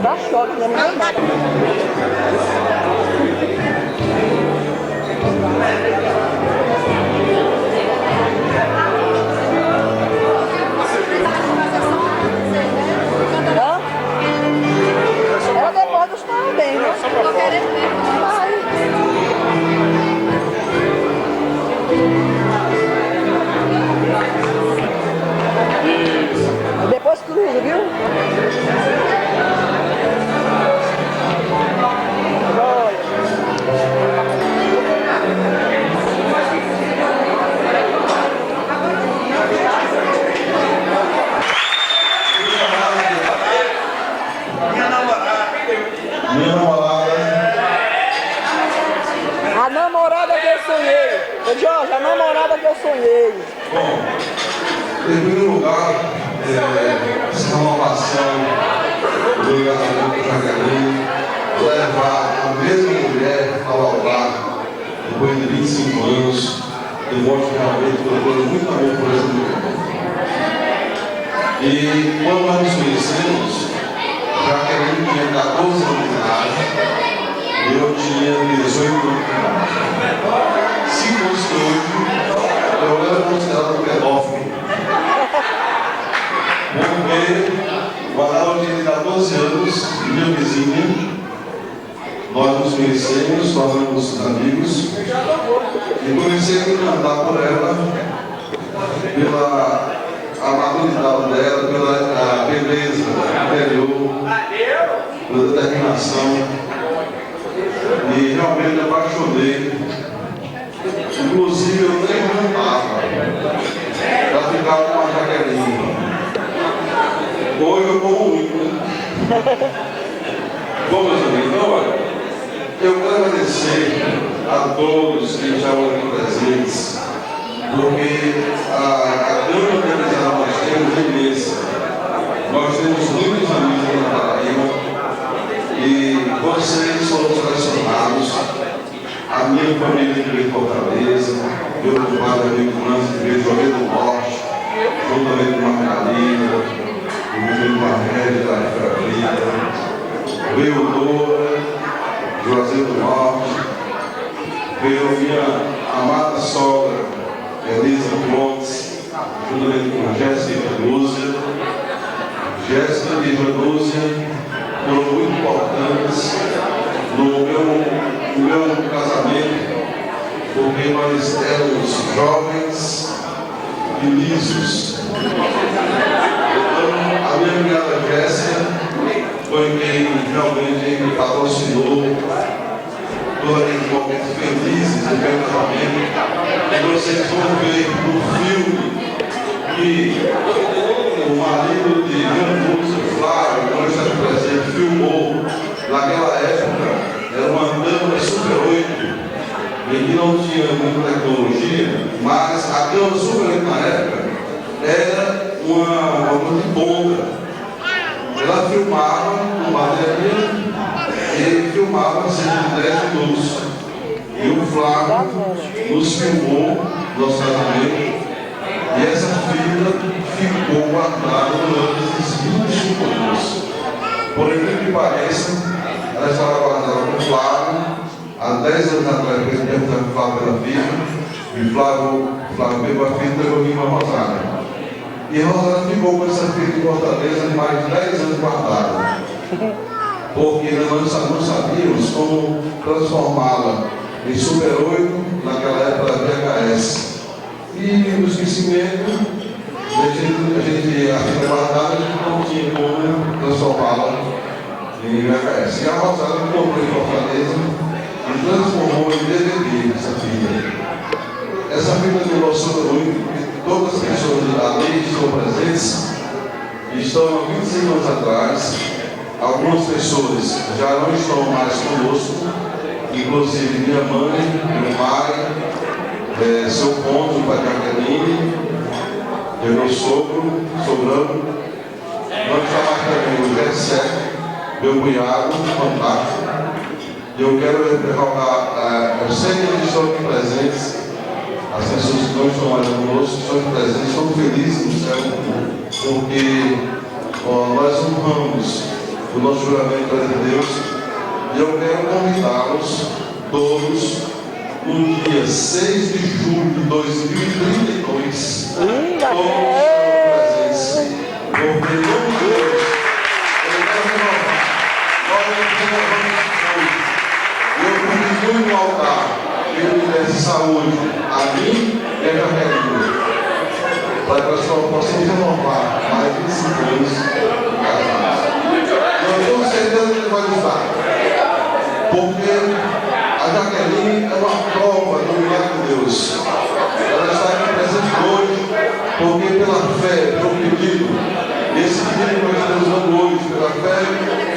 Dá choque, né? Não dá. Ela depois dos parabéns, né? Tô querendo ver. Depois cruza, viu? Minha namorada. A namorada que eu sonhei. Ô Jorge, a namorada que eu sonhei. Bom, em primeiro lugar, essa renovação do casamento com Jaqueline, levar a mesma mulher ao altar, depois de 25 anos, demonstra realmente que eu tenho muito amor por essa mulher. E quando nós nos conhecemos, Jaqueline tinha 14 anos de idade, e eu tinha 18 anos de idade. Se fosse hoje, eu era considerado um pedófilo. Porque o Arnaldo tinha 14 anos, minha vizinha, nós nos conhecemos, tornamos amigos, e comecei a me encantar por ela, pela amabilidade dela, pela beleza interior, pela determinação, e realmente me apaixonei. Inclusive eu nem cantava para ficar com a Jaqueline. Hoje eu como muito, né? Bom, meus amigos, então olha, eu quero agradecer a todos que estavam aqui presentes, porque a grande organização que nós temos é imensa. Nós temos muitos amigos na Paraíba e vocês foram selecionados. A minha família que veio de Fortaleza, meu compadre amigo Francis que veio de Rio do Norte, juntamente com Margarida, o meu Margarida da Frida, veio Dora, Juazeiro do Norte, veio minha amada sogra, Elisa Pontes, juntamente com Jéssica e Janúzia. Jéssica e Janúzia foram muito importantes no meu casamento, porque nós éramos jovens e lisos. Então, a minha cunhada Jéssica foi quem realmente me patrocinou todos aqueles momentos felizes do meu casamento. E vocês vão ver no filme que o marido de Janúzia, Flávio, que está presente, filmou naquela época. Era uma câmera Super 8, em que não tinha muita tecnologia, mas a câmera Super 8 na época era uma coisa de ponta. Ela filmava com bateria e filmava cerca de 10 minutos. E o Flávio nos filmou nosso casamento, e essa fita ficou guardada durante esses 25 anos. Por incrível que pareça, ela estava guardada com o Flávio, há 10 anos atrás, por exemplo, o Flávio era vivo, e Flávio pegou a fita e levou aqui para Rosário. E a Rosário ficou com essa fita em Fortaleza de mais de 10 anos guardada, porque nós não sabíamos como transformá-la em Super 8, naquela época da VHS. E no esquecimento, a gente a fita guardada, a gente não tinha como transformá-la em VHS. E a Rosário comprou em Fortaleza e transformou em DVD essa fita. Essa fita durou Super 8, porque todas as pessoas ali estão presentes, estão há 25 anos atrás. Algumas pessoas já não estão mais conosco, inclusive minha mãe, meu pai, seu Ponto, o pai Jaqueline, meu sogro, sogrão. Não está mais também o Gessé, meu cunhado, fantástico. E eu quero recordar, eu sei que eles estão aqui presentes, as pessoas que não estão mais conosco, estão aqui presentes, estão felizes no céu, porque nós honramos do nosso juramento perante Deus. E eu quero convidá-los todos no dia 6 de julho de 2032, todos presença. Porque em nome de Deus, eu quero renovar. Eu continuo no altar, que Ele me desse saúde a mim e a Jaqueline, para que nós possamos renovar mais 25 anos casados. Eu tenho certeza que Ele vai nos dar, porque a Jaqueline é uma prova do milagre de Deus. Ela está aqui presente hoje, porque pela fé, pelo pedido, esse pedido que nós estamos dando hoje, pela fé,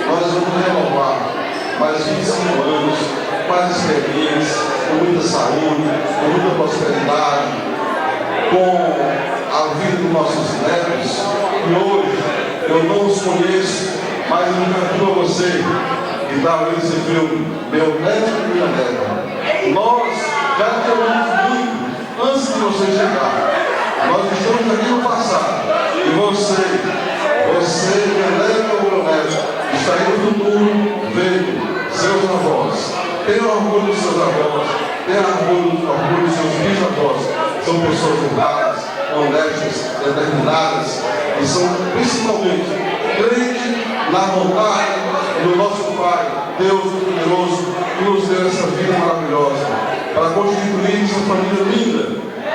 nós vamos renovar mais 25 anos, mais experiência, com muita saúde, com muita prosperidade, com a vida dos nossos netos. E hoje eu não os conheço, mas eu me canto a você que está vendo esse filme, meu neto e minha neta. Nós já temos muito antes de você chegar. Nós estamos aqui no passado. E você, meu neto ou meu neto, está aí no futuro vendo seus avós. Tenha orgulho dos seus avós, tenha orgulho dos seus bisavós. São pessoas honradas, honestas, determinadas, e são principalmente crentes na vontade do nosso Pai, Deus Poderoso, que nos deu essa vida maravilhosa, para constituir essa família linda,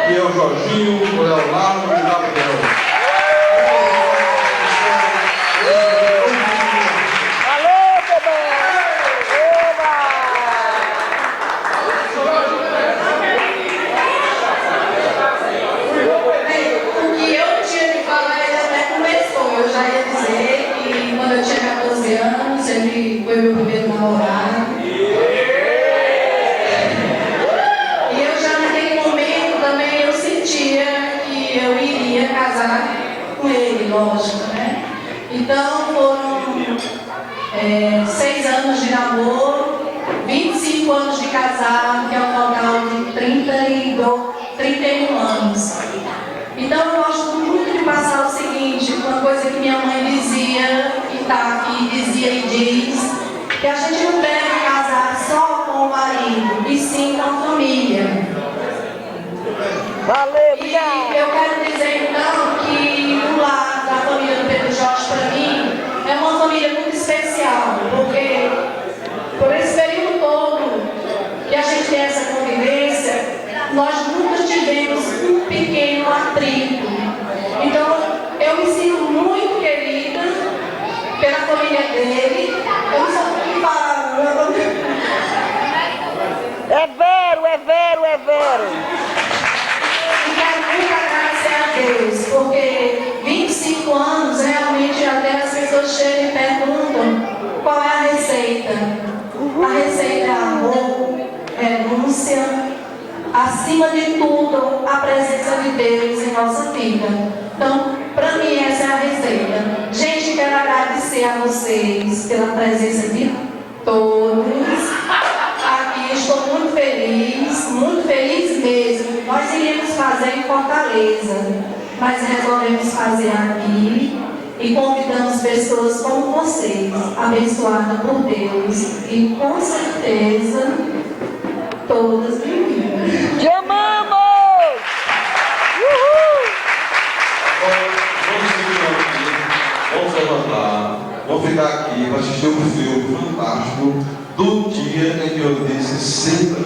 que é o Jorginho, o Leonardo e o Gabriel. Ele foi meu primeiro namorado. E eu já naquele momento também eu sentia que eu iria casar com ele, lógico, né? Então foram 6 anos de namoro, 25 anos de casado, que é um total de 31 anos. Então eu gosto muito de passar o seguinte, uma coisa que minha mãe dizia, que está aqui, dizia e diz, que a gente não deve casar só com o marido, e sim com a família. Valeu, e eu quero dizer então que o lar da família do Pedro Jorge para mim é uma família muito especial, porque por esse período todo que a gente tem essa convivência, nós nunca tivemos um pequeno atrito. Então, eu me sinto muito querida pela família dele. Eu não sei o que falar. É vero, é vero, é vero. E quero muito agradecer a Deus, porque 25 anos, realmente, até as pessoas chegam e perguntam qual é a receita. A receita é amor, renúncia, acima de tudo, a presença de Deus em nossa vida. Então, para mim, essa é a receita. Gente, quero agradecer a vocês pela presença de todos. Aqui estou muito feliz mesmo. Nós iríamos fazer em Fortaleza, mas resolvemos fazer aqui e convidamos pessoas como vocês, abençoadas por Deus, e com certeza todas vividas. Te amamos! Vamos levantar, vamos ficar aqui para assistir um filme fantástico do dia em que eu disse sempre.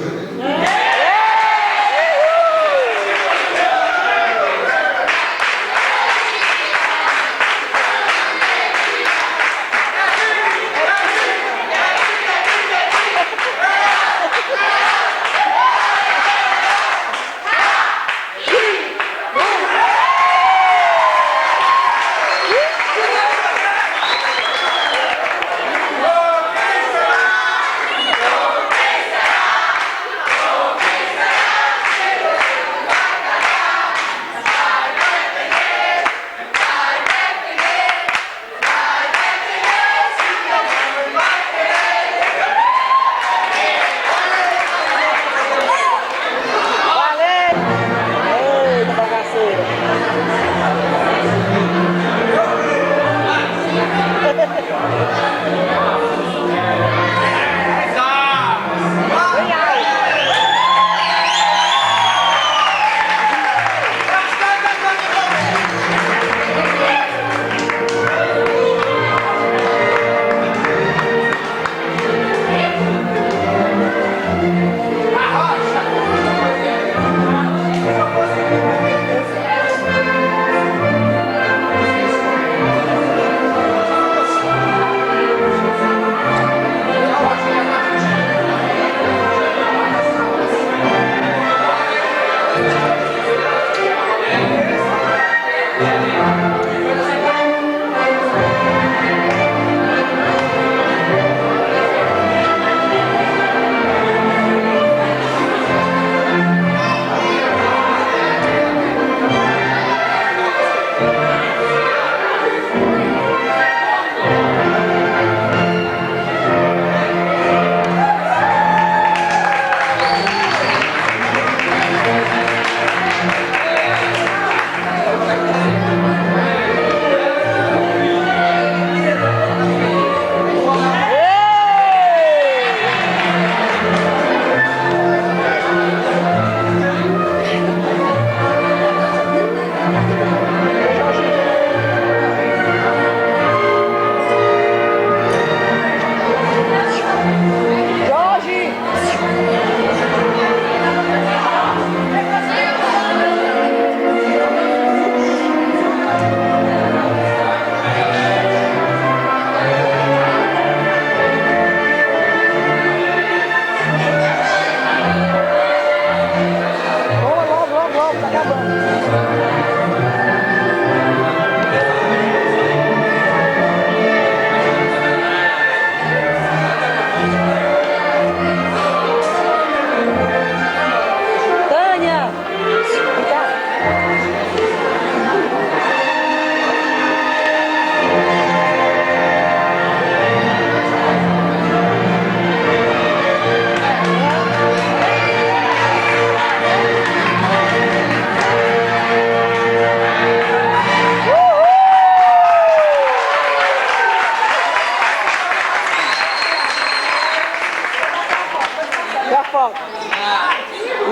E a foto?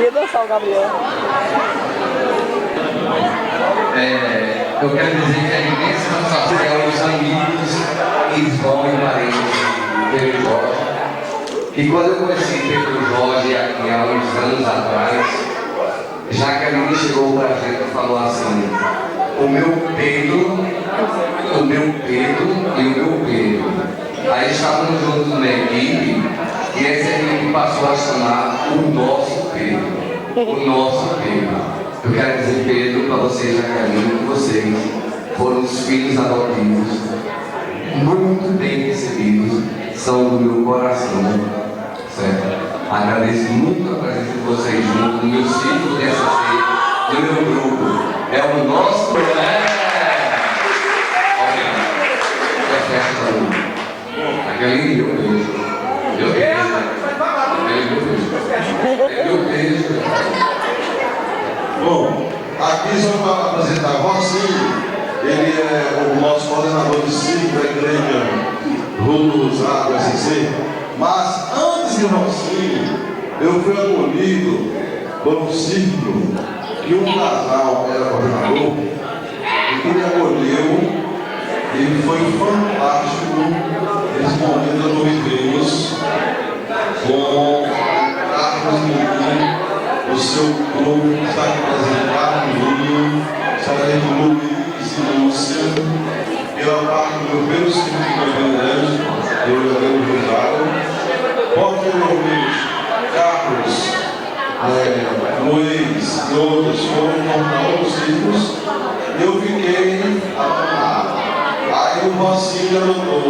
Ia dançar o Gabriel. Eu quero dizer que a vivência do Samuel, os amigos, eles vão em parentes Pedro Jorge. E quando eu conheci Pedro Jorge aqui há uns anos atrás, Jaqueline chegou pra gente e falou assim: o meu Pedro e o meu Pedro. Aí estávamos juntos numa equipe e essa equipe passou a chamar o nosso Pedro. O nosso Pedro. Eu quero dizer, Pedro, para vocês, Jaqueline, que vocês foram os filhos adotivos, muito bem recebidos, são do meu coração, certo? Agradeço muito a presença de vocês junto no meu ciclo de SC, no meu grupo. É o nosso. Jaqueline, meu beijo. Meu beijo. Bom, aqui só para apresentar Rocinho, ele é o nosso coordenador de ciclo da igreja Rua do Rosário, SC. Mas antes de Rocinho, eu fui acolhido por um ciclo que um casal era coordenador e que me acolheu. E foi fantástico esse momento que nós vivemos com Carlos Miguel, o seu grupo que está aqui apresentado, Juninho, Sargento Luiz e Lúcia, pela parte do meu primeiro ciclo de Grande, eu Heleno Rosário, posteriormente, Carlos, Luiz e outros foram para outros ciclos, e eu fiquei abandonado. Aí o Rocinho levantou,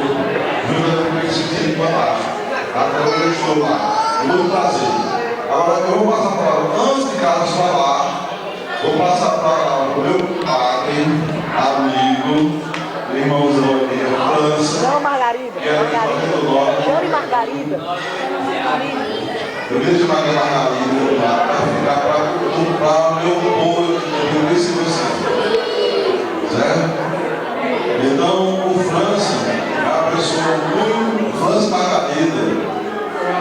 junto com esse time para baixo. Até onde eu estou lá. Muito prazer. Agora eu vou passar a palavra, antes de Carlos falar, vou passar a palavra para o meu padre, amigo, irmãozão aqui, a França. Não, Margarida. Que é aqui fazendo nome. Chame Margarida. Eu vejo Margarida lá para ficar para o meu povo, eu disse você. Certo? Então, o França é uma pessoa muito, França Margarida,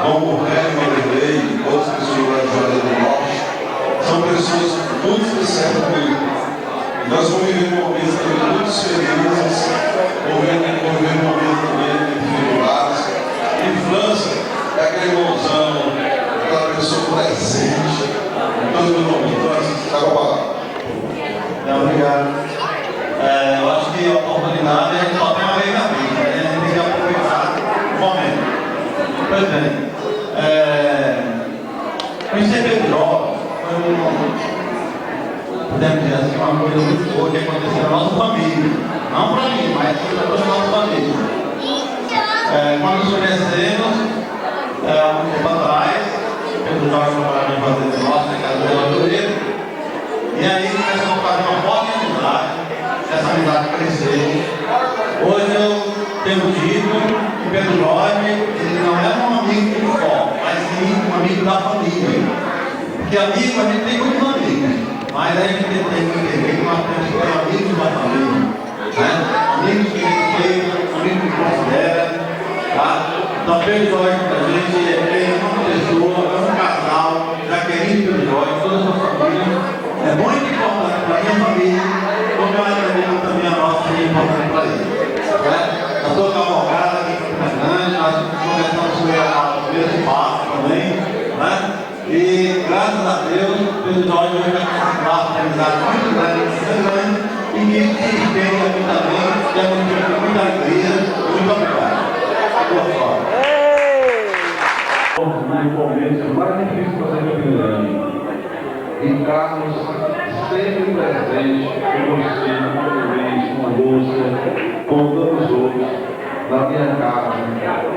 como o Remy Vanderlei, outras pessoas lá de Juazeiro do Norte, são pessoas muito especiais comigo. Nós vamos viver momentos também muito felizes, conviver momentos também de dificuldades. E França é aquele irmãozão, aquela pessoa presente, em todos os momentos. França, está com a palavra. Obrigado. Eu acho que a oportunidade a gente só tem uma vez na vida, né? A gente tem que aproveitar o momento. Pois bem, conhecer Pedro Jorge foi podemos dizer assim, uma coisa muito boa que aconteceu na nossa família. Não para mim, mas para toda a nossa família. Quando nos conhecemos, algum tempo atrás, Pedro Jorge trabalhava em Juazeiro do Norte, na casa do Doutoreiro, e aí começamos a fazer uma forte amizade. Essa amizade cresceu. Hoje eu tenho dito que Pedro Jorge, ele não é um amigo do foco, mas sim um amigo da família. Porque amigo, a gente tem muitos amigos, mas a gente tem que entender que nós temos que ter amigos da família. Né? Amigos que respeitam, amigos que consideram. Tá? Então Pedro Jorge para a gente é uma pessoa, é um casal, Jaqueline e Pedro Jorge, toda a sua família. É muito importante para a minha família, como eu acredito também a nossa é importante para ele. A sua cavalgada aqui em Fernandes, nós começamos com o primeiro passo também, né? E graças a Deus, Pedro Jorge hoje vai ter um laço de amizade muito grande, e que se estende aqui também, que é um motivo de muita alegria. Muito obrigado. Boa sorte. Atualmente é mais difícil fazer no Grande. E Carlos sempre presente com você, com o Luiz, com a Lúcia, com todos os outros, na minha casa,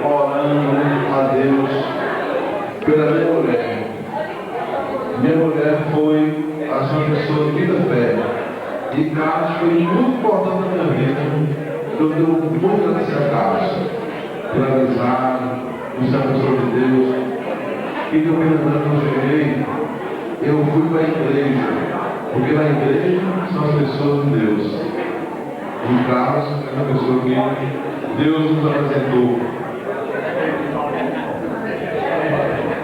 orando a Deus pela minha mulher. Minha mulher foi uma pessoa de muita fé. E Carlos foi muito importante na minha vida. Eu dou muito graças a Carlos pela amizade, por ser a pessoa de Deus. E que eu quando cheguei, eu fui para a igreja, porque na igreja são as pessoas de Deus. E Carlos é uma pessoa que Deus nos apresentou.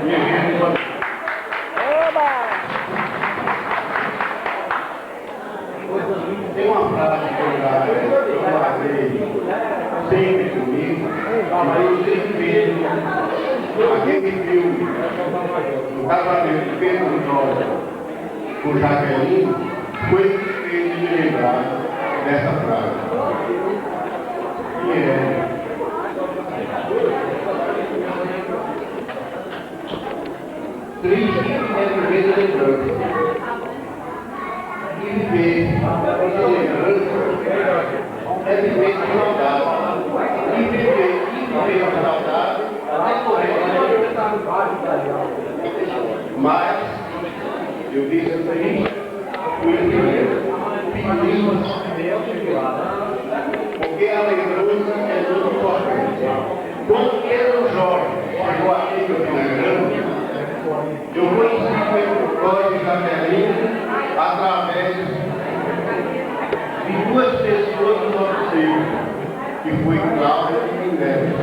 E a gente no casamento de Pedro Jorge com Jaqueline, foi que fez me lembrar dessa frase. Que é: triste é viver de lembrança. E viver de lembrança é viver de saudade. E viver de saudade é correr. Mas eu disse assim, pedimos, porque a lembrança é muito importante. Quando Pedro Jorge chegou aqui no Rio Grande, eu conheci Pedro Jorge e Jaqueline através de duas pessoas do nosso seio, que foi Cláudia e Minério.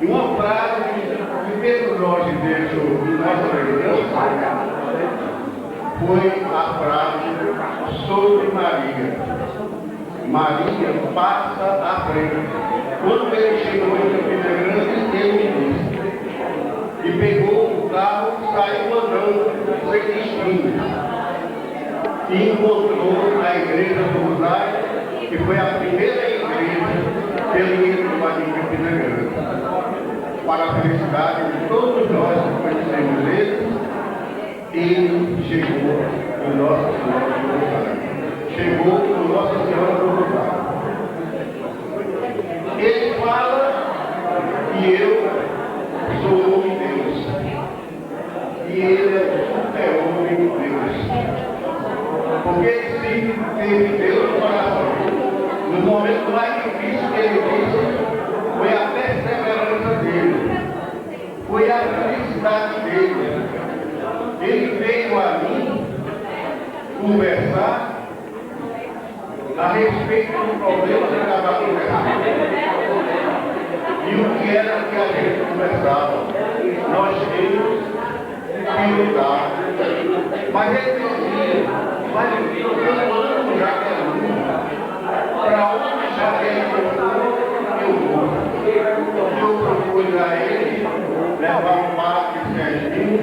E uma frase que Pedro Jorge deixou em nossa lembrança foi a frase sobre Maria. Maria passa à frente. Quando ele chegou em Campina Grande, ele me disse. E pegou o carro e saiu andando sem destino. E encontrou a igreja do Rosário, que foi a primeira igreja que ele entrou aqui em Campina Grande. Para a felicidade de todos nós que conhecemos ele, ele chegou em Nossa Senhora do Rosário. Chegou em Nossa Senhora do Rosário. Ele fala que eu sou homem de Deus. E ele é homem de Deus. Porque ele sempre teve Deus no coração. No momento mais difícil que ele disse, foi a perseverança dele. Foi a felicidade dele. Ele veio a mim conversar a respeito do problema que estava conversando. E o que era que a gente conversava? Nós temos que lutar. Mas ele dizia, mas eu amo Jaqueline. Para onde Jaqueline for, eu vou. Eu procuro a ele levar um parque de Serginho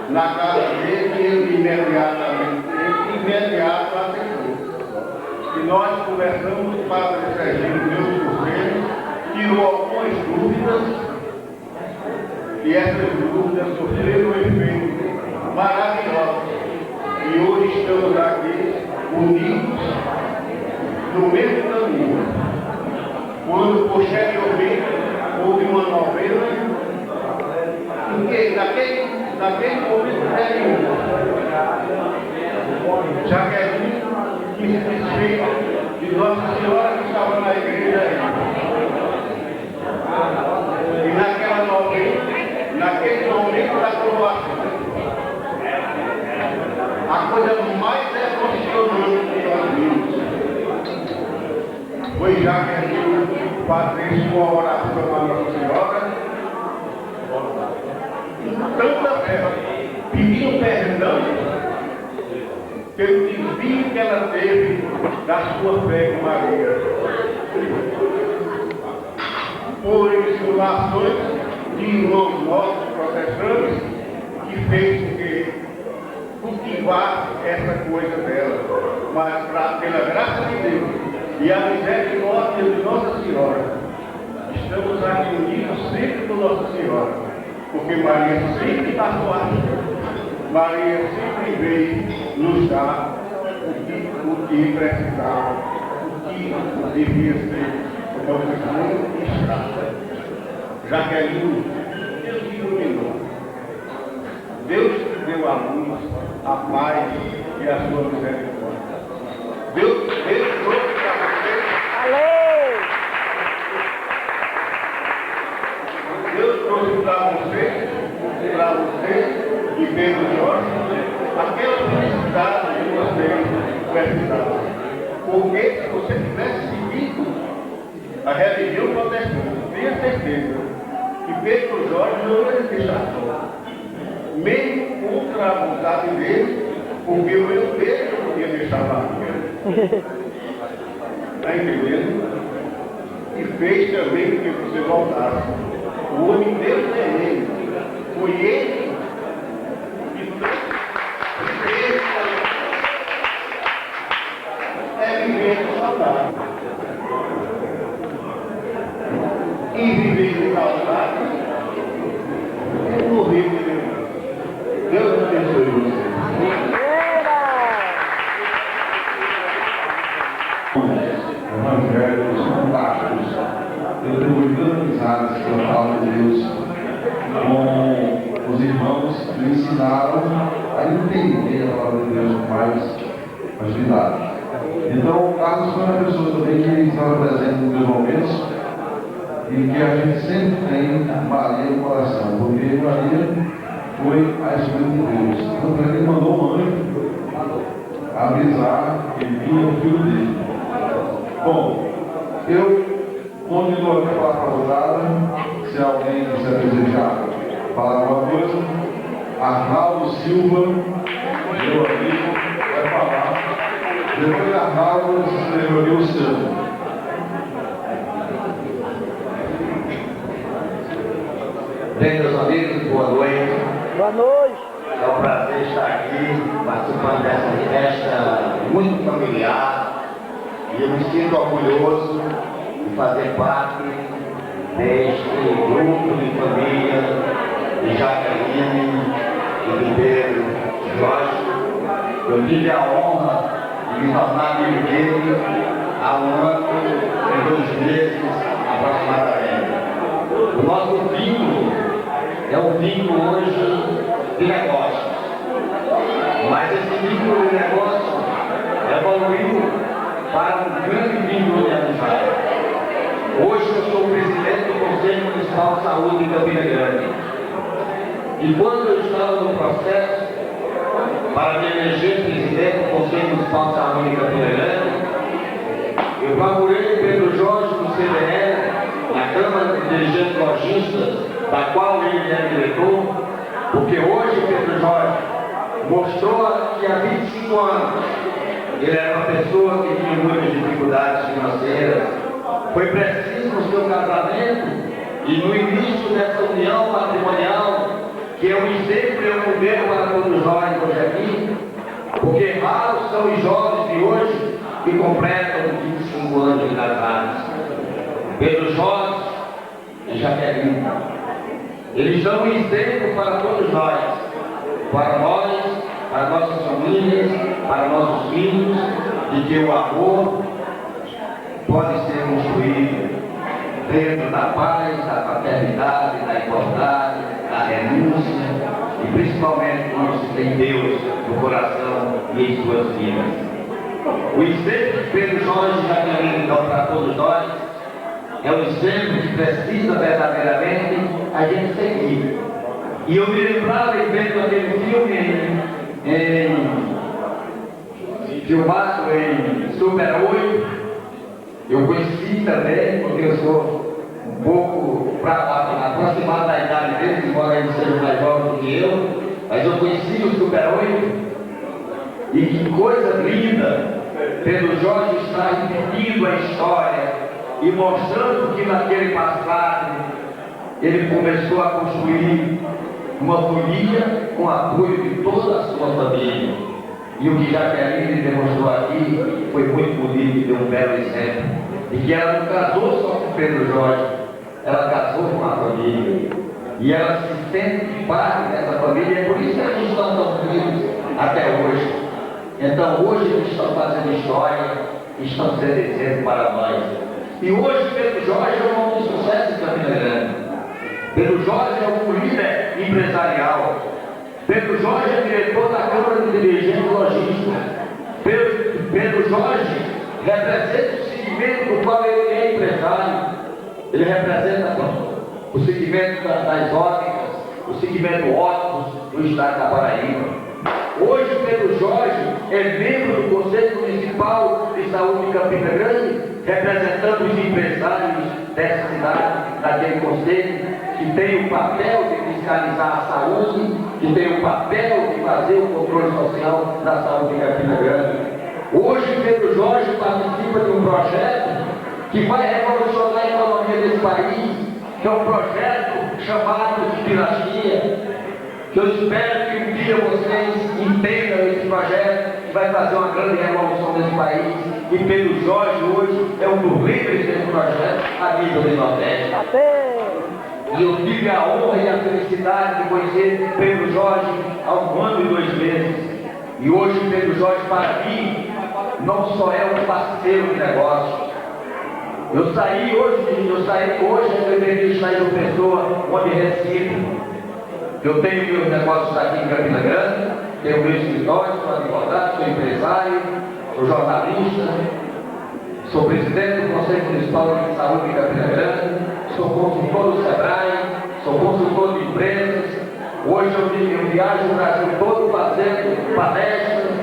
na casa dele, e ele imediatamente aceitou. E nós conversamos com o padre Serginho, Deus por ele, tirou algumas dúvidas, e essas dúvidas sofreram um efeito maravilhoso. E hoje estamos aqui unidos no mesmo caminho. Quando posteriormente houve uma novena, porque naquele momento Jaqueline que se desfez de Nossa Senhora que estava na igreja e naquela novena, naquele momento da coroação, a coisa mais emocionante que nós vimos foi Jaqueline fazer sua oração à Nossa Senhora, tanta fé, pedindo perdão pelo desvio que ela teve da sua fé com Maria. Por insinuações de irmãos nossos protestantes que fez com que cultivar essa coisa dela. Mas pela graça de Deus e a misericórdia de Nossa Senhora, estamos aqui unidos sempre com Nossa Senhora, porque Maria sempre passou aqui. Maria sempre veio nos dar o que precisava, o que devia ser muito escasso. Jaqueline, Deus te iluminou. Deus te deu a luz, a paz e a sua misericórdia. Deus trouxe para você. Deus trouxe para você e Pedro Jorge aquela felicidade que vocês precisavam. Porque se você tivesse seguido a religião protestante, tenha certeza que Pedro Jorge não ia deixar só. Mesmo contra a vontade dele, porque o meu Pedro não ia deixar lá. Está entendendo? E fez também que você voltasse. O homem Deus é ele. foi ele é viver saudável. E viver saudável é morrer de Deus. Deus abençoe você. Evangelhos fantásticos. Eu tenho muitas amizades que eu falo de Deus com os irmãos que me ensinaram a entender a palavra de Deus com mais agilidade. Então, o Carlos foi uma pessoa também que estava presente nos meus momentos e que a gente sempre tem Maria no coração, porque Maria foi a escolha de Deus. Então, ele mandou um anjo avisar que vinha o filho dele. Bom, eu continuo aqui para a rodada. Se alguém quiser desejar falar alguma coisa, Arnaldo Silva, meu amigo, vai falar. Depois de Arnaldo, se inscreveu ali o seu. Bem, meus amigos, boa noite. Boa noite. É um prazer estar aqui participando dessa festa muito familiar e eu me sinto orgulhoso de fazer parte deste grupo de família de Jaqueline e de Pedro Jorge. Eu tive a honra de me tornar amigo dele há um ano e 2 meses aproximadamente. O nosso vínculo é um vínculo hoje de negócios, mas esse vínculo de negócio evoluiu para um grande vínculo de amizade. Hoje eu sou o presidente do Conselho Municipal de Saúde de Campina Grande. E quando eu estava no processo para me eleger presidente do Conselho Municipal de Saúde de Campina Grande, eu procurei Pedro Jorge no CDL, na Câmara de Dirigentes Lojistas, da qual ele é diretor, porque hoje Pedro Jorge mostrou que há 25 anos ele era uma pessoa que tinha muitas dificuldades financeiras. Foi preciso no seu casamento e no início dessa união matrimonial, que é um exemplo e um modelo para todos nós hoje aqui, porque raros são os jovens de hoje que completam 25 anos de casados. Pedro Jorge e Jaqueline, eles são um exemplo para todos nós, para nossas famílias, para nossos filhos, de que o amor pode ser construído dentro da paz, da fraternidade, da igualdade, da renúncia e principalmente quando se tem Deus no coração e em suas vidas. O exemplo que Pedro Jorge e Jaqueline dão para todos nós é um exemplo que precisa verdadeiramente a gente seguir. E eu me lembrava em vendo aquele filme filmado em Super 8, eu conheci também, porque eu sou um pouco aproximado da idade deles, embora eles sejam mais jovens do que eu, mas eu conheci o Super 8, e que coisa linda, Pedro Jorge está repetindo a história e mostrando que naquele passado ele começou a construir uma família com apoio de toda a sua família. E o que Jaqueline demonstrou aqui foi muito bonito e deu um belo exemplo de que ela não casou só com Pedro Jorge, ela casou com a família. E ela se sente parte dessa família, e por isso que eles estão tão vivos até hoje. Então hoje eles estão fazendo história, estão sendo exemplo para nós. E hoje Pedro Jorge é um homem de sucesso em Campina Grande. Pedro Jorge é um líder empresarial. Pedro Jorge é diretor da Câmara de Dirigentes Lojistas. Pedro Jorge representa o segmento do qual ele é empresário. Ele representa o segmento das óticas, o segmento óticos do estado da Paraíba. Hoje Pedro Jorge é membro do Conselho Municipal de Saúde de Campina Grande, representando os empresários dessa cidade, daquele conselho, que tem o papel de fiscalizar a saúde, que tem o papel de fazer o controle social da saúde de Campina Grande. Hoje Pedro Jorge participa de um projeto que vai revolucionar a economia desse país, que é um projeto chamado de dinastia, que eu espero que um dia vocês entendam esse projeto, que vai fazer uma grande revolução nesse país. E Pedro Jorge hoje é um dos líderes desse projeto a nível do Nordeste. E eu tive a honra e a felicidade de conhecer Pedro Jorge há 1 ano e 2 meses. E hoje Pedro Jorge, para mim, não só é um parceiro de negócio. Eu deveria estar em uma pessoa onde Recife. Eu tenho meus negócios aqui em Campina Grande, tenho meu escritório, sou advogado, sou empresário, sou jornalista, sou presidente do Conselho Municipal de Saúde de Campina Grande, sou consultor do SEBRAE, sou consultor de empresas. Hoje eu viajo o Brasil todo fazendo palestras,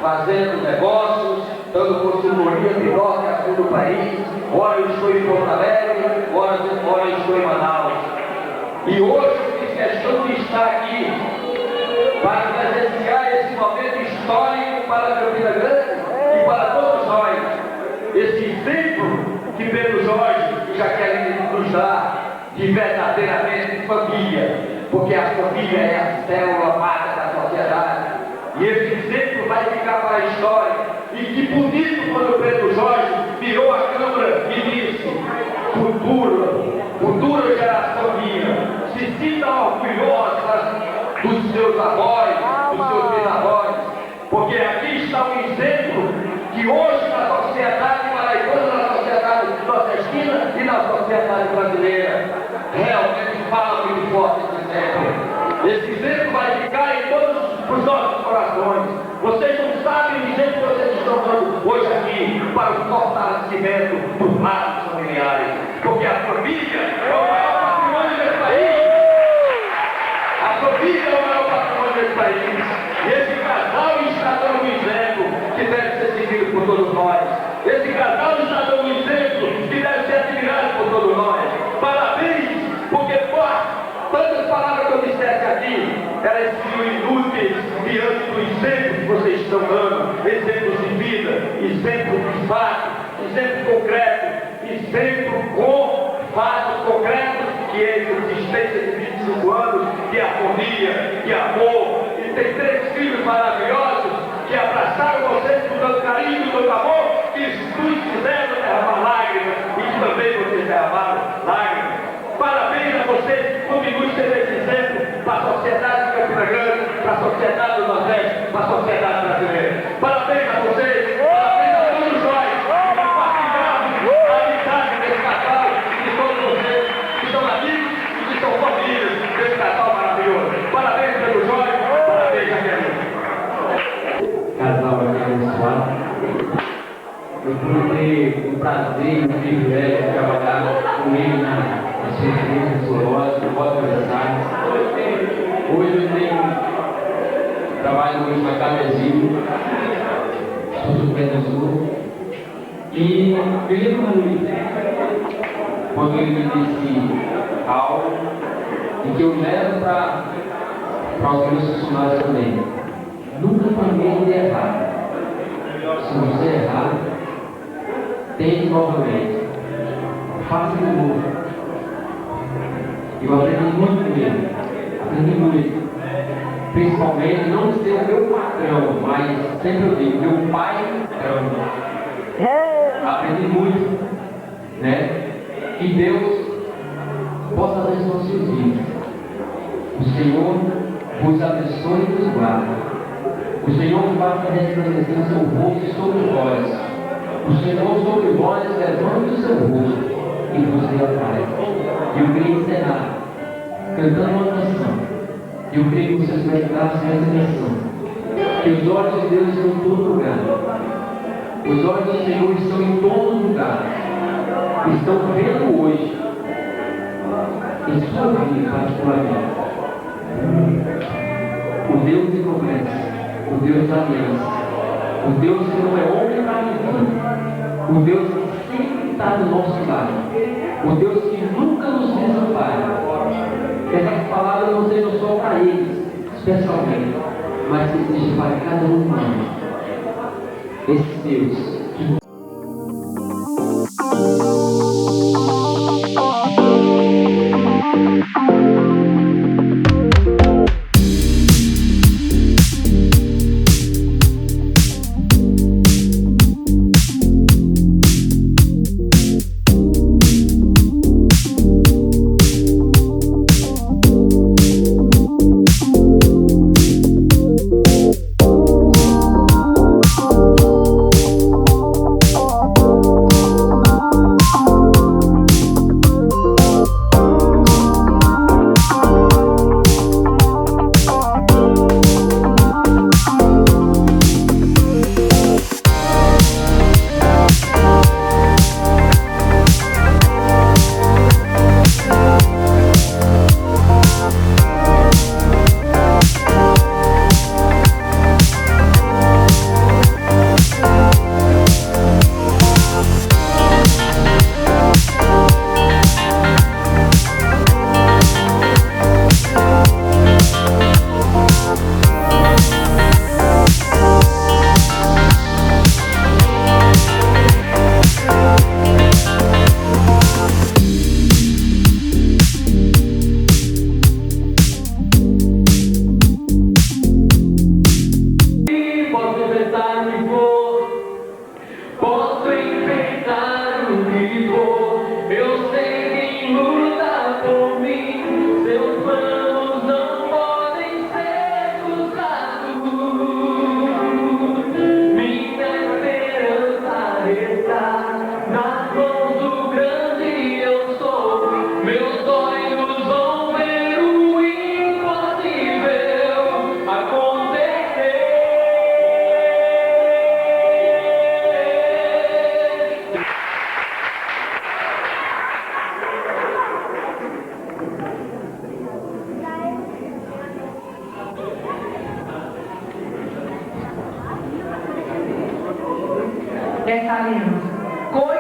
fazendo negócios, dando consultoria de norte a sul do país. Ora eu estou em Porto Alegre, ora eu estou em Manaus. E hoje eu fiz questão de estar aqui para presenciar esse momento histórico para Campina Grande e para todos nós. Esse exemplo que Pedro Jorge já quer nos dar de verdadeiramente família, porque a família é a célula máter da sociedade. E esse exemplo vai ficar para a história. E que bonito quando Pedro Jorge virou a Câmara e disse: futura geração minha, se sintam orgulhosas dos seus avós, dos seus bisavós, porque aqui está um exemplo que hoje na sociedade paraibana, na sociedade nordestina e na sociedade brasileira, realmente fala muito forte esse exemplo. Esse exemplo vai ficar em todos os nossos corações. Vocês não sabem o exemplo que vocês estão dando hoje aqui para o fortalecimento dos laços familiares, porque a família é o maior patrimônio desse país. A família é o maior patrimônio desse país. E esse casal está dando um exemplo que deve ser seguido por todos nós. Esse casal está dando um exemplo que deve ser admirado por todos nós. Parabéns, porque tantas palavras que eu dissesse aqui, elas seriam inúteis diante do exemplo que vocês estão dando. Exemplos de vida, exemplos de fato, exemplo concreto, exemplo com fatos concretos, que é a existência de 25 anos, de harmonia, de amor. E tem 3 filhos maravilhosos que abraçaram vocês com tanto carinho, com tanto amor, que nos fizeram derramar lágrimas e que também vocês derramaram lágrimas. Parabéns a vocês, continuem sendo esse exemplo para a sociedade de Campina Grande, para a sociedade do Nordeste, para a sociedade brasileira. Parabéns a vocês, parabéns a todos nós que compartilhamos a amizade desse casal e de todos vocês que são amigos e que são famílias desse casal maravilhoso. Parabéns pelo Jorge, parabéns Jaqueline. Casal aqui abençoado. Eu pude ter o prazer e o privilégio de trabalhar com ele na sua experiência zoológica, no vosso aniversário. Hoje eu trabalho hoje na Cabezinho, sou do Pé do Sul, e eu lembro muito quando ele me disse algo e que eu levo para os meus funcionários também. Nunca ninguém de errar. Se você errar, tente novamente. Faça de novo. Eu aprendi muito com ele. Aprendi muito. Principalmente não ser o meu patrão, mas sempre eu digo, meu pai aprendi muito, né? Que Deus possa abençoar os seus dias. O Senhor vos abençoe e vos guarde. O Senhor faça resplandecer o seu rosto sobre vós. O Senhor sobre vós levante o seu rosto e vos dê a paz. Eu queria encerrar cantando uma canção. Eu creio que vocês vão entrar nessa canção. Que os olhos de Deus estão em todo lugar. Os olhos do Senhor estão em todo lugar. Estão vendo hoje em sua vida particularmente. O Deus de promessa, o Deus da aliança, o Deus que não é homem para mentir, o Deus que sempre está do nosso lado, o Deus que nunca nos desampara. Que essas palavras não sejam só para eles, especialmente, mas que seja para cada um de nós. Esse Deus que essa aliança. Coisa